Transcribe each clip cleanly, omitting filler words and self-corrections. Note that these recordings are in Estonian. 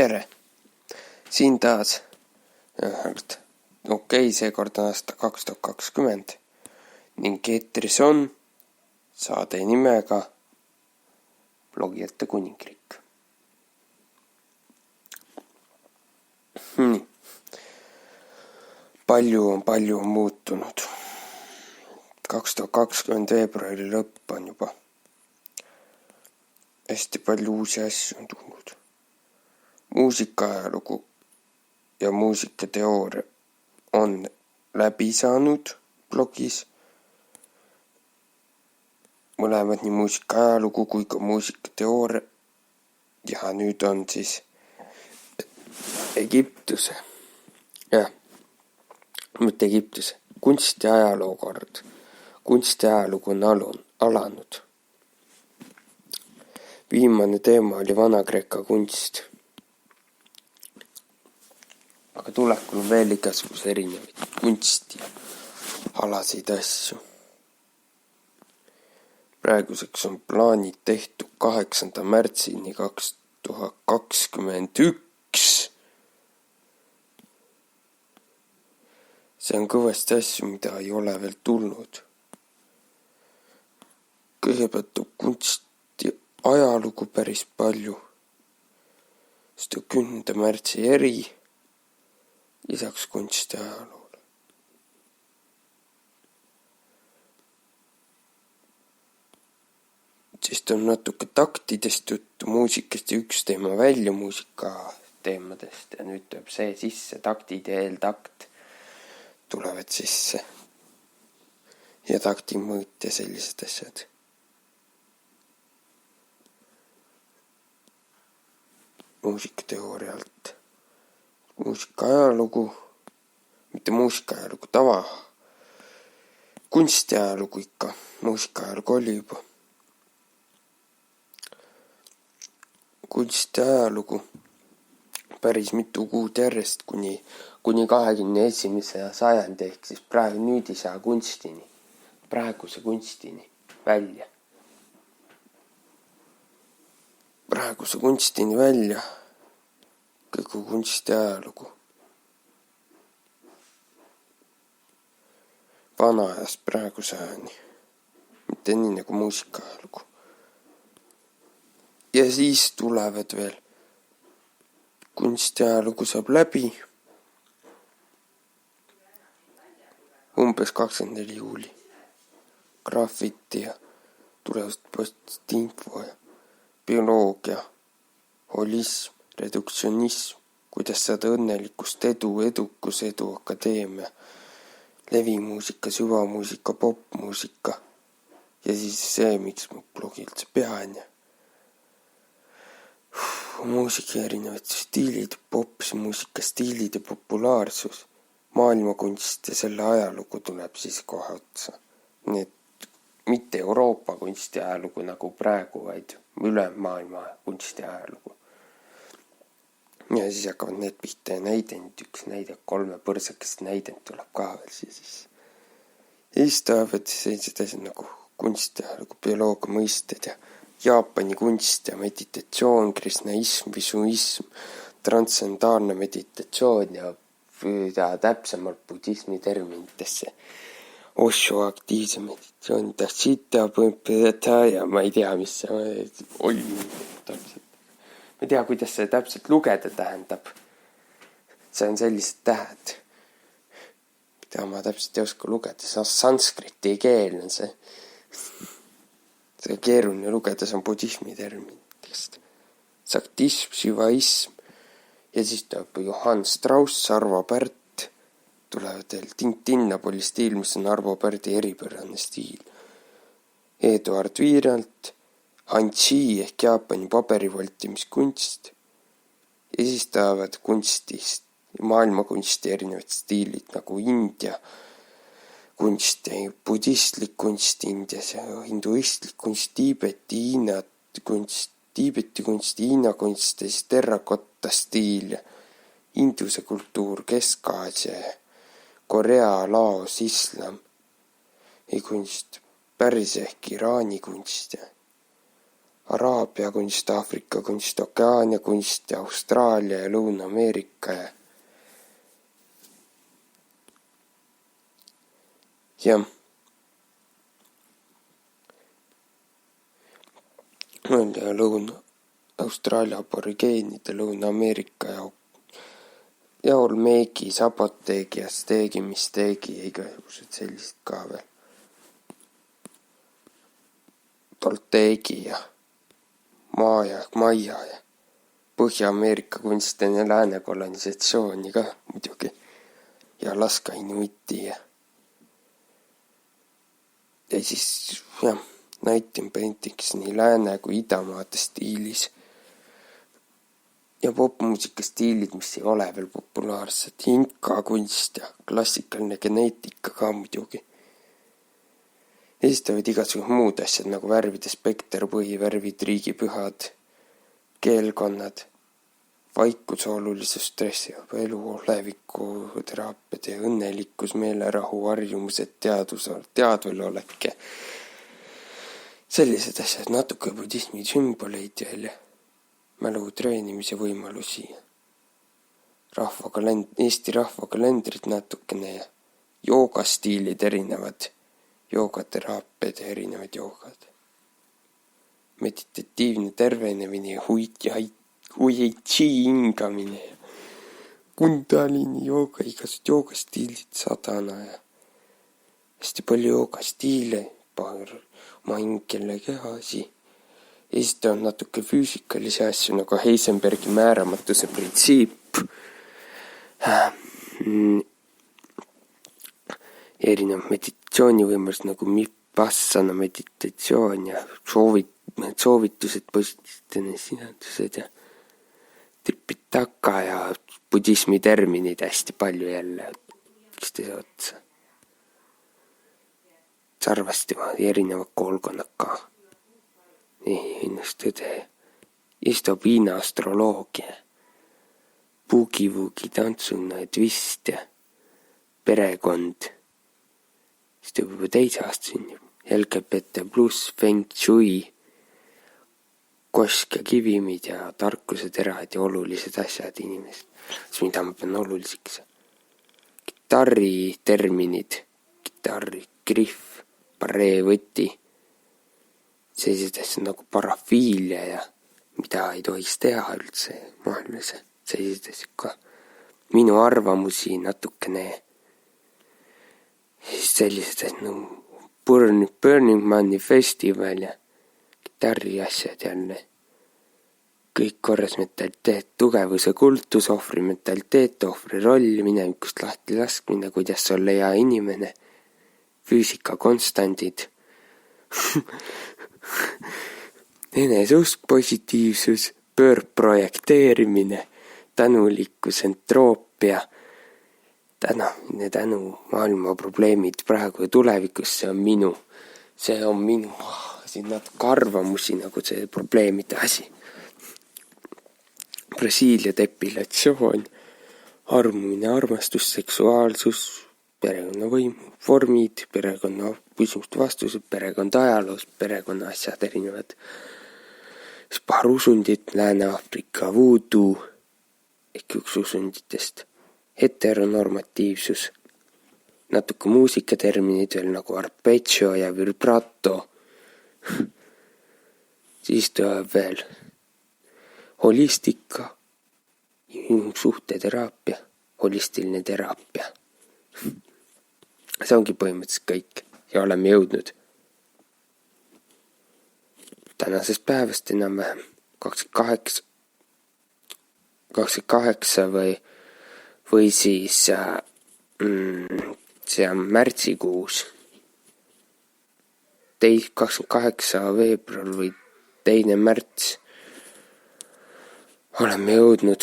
tere! Siin taas seekord on aasta 2020 ning eetris on saade nimega Blogijate kuningriik. Palju on muutunud. 2020 veebruari lõpp on juba. Hästi palju uusi asju on tulnud. Muusikaajalugu ja muusikateooria on läbi saanud blogis. Mõlemad nii muusikaajalugu kui ka muusikateooria. Ja nüüd on siis kunstiajaloo kord. Kunstiajalugu on alanud. Viimane teema oli Vana-Kreeka kunst. Aga tulekul on veel igasuguse erinevaid kunsti ja alaseid asju. Praeguseks on plaanid tehtud 8. märtsini 2021. See on kõvasti asju, mida ei ole veel tulnud. Kõigepealt on kunsti ajalugu päris palju. Sest on 10. märtsi eri lisaks kunsti ajaloole. Sest on natuke taktidest juttu, muusikast ja üks teema välja muusika teemadest ja nüüd tuleb see sisse, taktid ja eeltakt tulevad sisse ja taktimõõt ja sellised asjad. Muusikateoorialt. Muusikaajalugu, mitte muusikaajalugu, kunstiajalugu ikka. Muusikaajalugu oli juba. Kunstiajalugu päris mitu kuud järjest kuni 21. sajandi ehk siis praeguse kunstini välja. Praeguse kunstini välja kogu kunstiajalugu. Vanaajast praeguse ajani. Mitte nii nagu muusikaajalugu. Ja siis tulevad veel. Kunstiajalugu saab läbi. Umbes 24 juuli. Graffiti ja tulevast postinfo ja bioloogia, holism, reduktsionism, kuidas saada õnnelikust edukus, akadeemia, levimuusika, süvamuusika, popmuusika ja siis see, miks mu blogi üldse pean ja muusika erinevad stiilid, popmuusika stiilid ja populaarsus, maailmakunst ja selle ajalugu tuleb siis kohe otsa. Need mitte Euroopa kunstiajalugu nagu praegu, vaid üle maailma kunstiajalugu. Ja siis hakkavad need pihta ja näidend, üks näide, 3 põrsakest näidend tuleb ka veel siis. Ja siis tulevad sellised asjad nagu kunstiajalugu, bioloogia mõisted ja Jaapani kunst ja meditatsioon, kristnaism, visuism, transcendentaalne meditatsioon ja täpsemalt budismi terminitesse. Osho aktiivse meditatsioon, ja ma ei tea, mis see oli täpselt. Ma ei tea, kuidas see täpselt lugeda tähendab. See on sellised tähed, mida ma täpselt ei oska lugeda. See on sanskriti keel on see. See keeruline lugeda, see on budismi terminitest. Saktism, šivaism ja siis tuleb Johann Strauss, Arvo Pärt. Tulevad veel Tinnapoli stiil, mis on Arvo Pärdi eripärane stiil. Eduard Viiralt, Hanchi ehk Jaapani paberivoltimiskunst. Ja siis tulevad kunstist, maailmakunsti erinevad stiilid nagu India kunst, budistlik kunst Indias ja hinduistlik kunst, Tiibeti kunst, Hiina kunst ja siis terrakotta stiil ja Induse kultuur, Kesk-Aasia ja Korea, Laos, Islam ja kunst, Pärsia ehk Iraani kunst ja Araabia kunst, Aafrika kunst, Okeaania kunst ja Austraalia ja Lõuna-Ameerika ja jah. Lõuna-Austraalia aborigeenide, Lõuna-Ameerika ja Olmeegi, Saboteegi ja Steegi, Misteegi ja igasugused sellised ka veel. Tolteegi ja Maia ja Põhja-Ameerika kunstine lääne kolonisatsiooni ka muidugi ja Alaska inuiti ja siis jah, night in paintings nii lääne kui idamaade stiilis ja popmuusika stiilid, mis ei ole veel populaarsed, inka kunst ja klassikaline geneetika ka muidugi. Esitavad igasugused muud asjad nagu värvide spekter, põhivärvid, riigipühad, keelkonnad, vaikuse olulisus, stressi, elu, oleviku, teraapiad ja õnnelikkus, meelerahu, harjumused, teadvelolek ja sellised asjad, natuke budismi sümboleid ja mälu treenimise võimalusi, Eesti rahvakalendrit natukene ja joogastiilid erinevad, joogateraapiad ja erinevad joogad, meditatiivne tervenemine ja hui chi hingamine ja kundalini jooga, igasugused joogastiilid, sadana ja hästi palju joogastiile, oma hingele kehasi. Esitavad natuke füüsikalisi asju nagu Heisenbergi määramatuse printsiip, erinevad meditatsioonivõimalused nagu vipassana meditatsioon ja soovitused, positiivsed sinadused ja tripitaka ja budismi terminid hästi palju jälle üksteise otsa. Sarvasti erinevad koolkonnad ka. Hinnastõde, Istopiina astroloogia, Boogie-Woogie tantsuna ja twist ja perekond. Siis tuleb juba teise aasta sünnib. LGBT pluss, Feng Shui, kosk ja kivimid ja tarkuse terad ja olulised asjad inimesed. Siis mida ma pean oluliseks? Kitarri terminid, kitarri griff, pareevõti. Sellised asjad nagu parafiilia ja mida ei tohiks teha üldse maailmas. Sellised asjad ka. Minu arvamusi natukene. Siis sellised asjad nagu Burning Mani festival ja kitarri asjad jälle. Kõik korras mentaliteet, tugevuse kultus, ohvri mentaliteet, ohvri rolli, minevikust lahti laskmine, kuidas olla hea inimene, füüsika konstandid, eneseusk, positiivsus, pöördprojekteerimine, tänulikkus, entroopia, tänu maailma probleemid praegu ja tulevikus, see on minu, siin natuke arvamusi nagu see probleemide asi. Brasiilia depilatsioon, armumine, armastus, seksuaalsus, perekonnavõimu, vormid, perekonna küsimuste vastused, perekond ajaloos, perekonna asjad erinevad, parusundid, Lääne-Aafrika voodoo, ehk üks usunditest, heteronormatiivsus, natuke muusikaterminid veel nagu arpeggio ja vibrato, siis tuleb veel holistika, suhteteraapia, holistiline teraapia. See ongi põhimõtteliselt kõik ja oleme jõudnud tänasest päevast enam-vähem 28 või siis see on märtsikuus 28 veebruar või 2. märts oleme jõudnud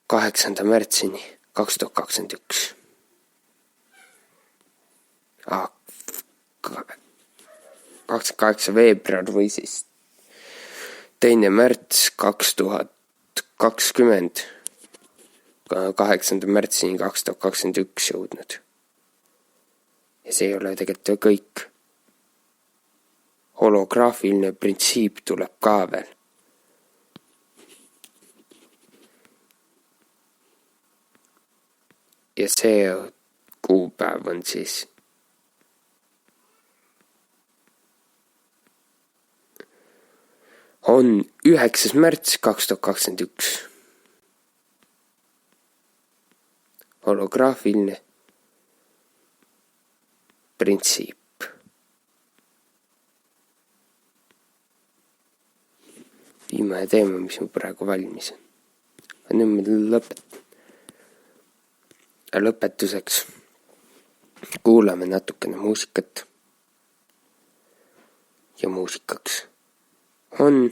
8. märtsini 2021. 28 veebruar või siis 2. märts 2020, 8. märtsini 2021 jõudnud. Ja see ei ole tegelikult kõik. holograafiline printsiip tuleb ka veel. Ja see kuupäev on siis on 9. märts 2021. Holograafiline printsiip. Viimane teema, mis mul praegu valmis on. Nüüd me lõpetuseks kuulame natukene muusikat. Ja muusikaks on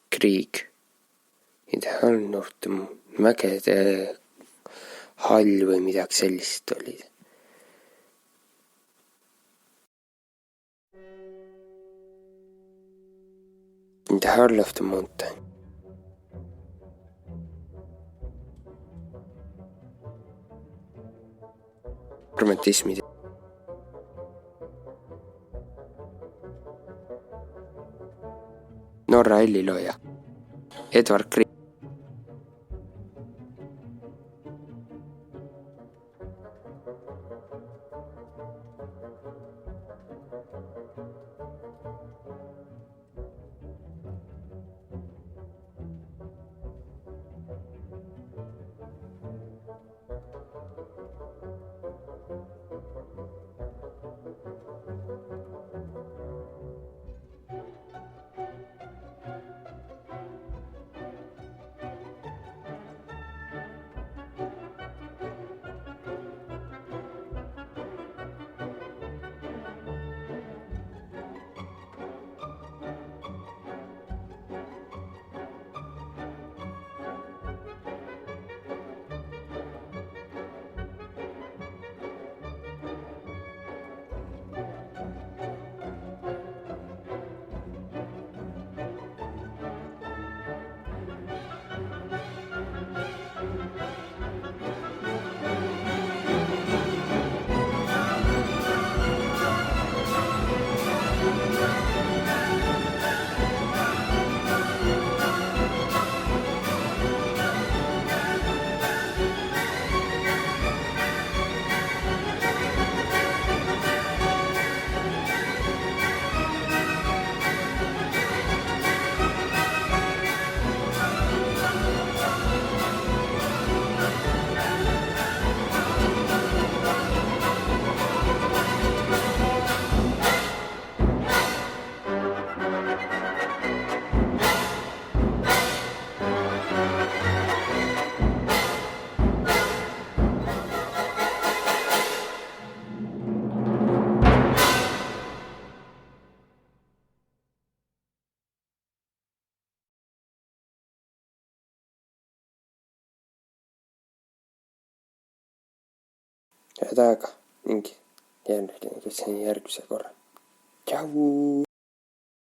Krieg. Ideaalne mägede hall või midagi sellist oli. In the heart of the mountain. Romantismid. Norra hellilooja Edward Grieg. Head aega ning jälle järgmise korra. Tšau!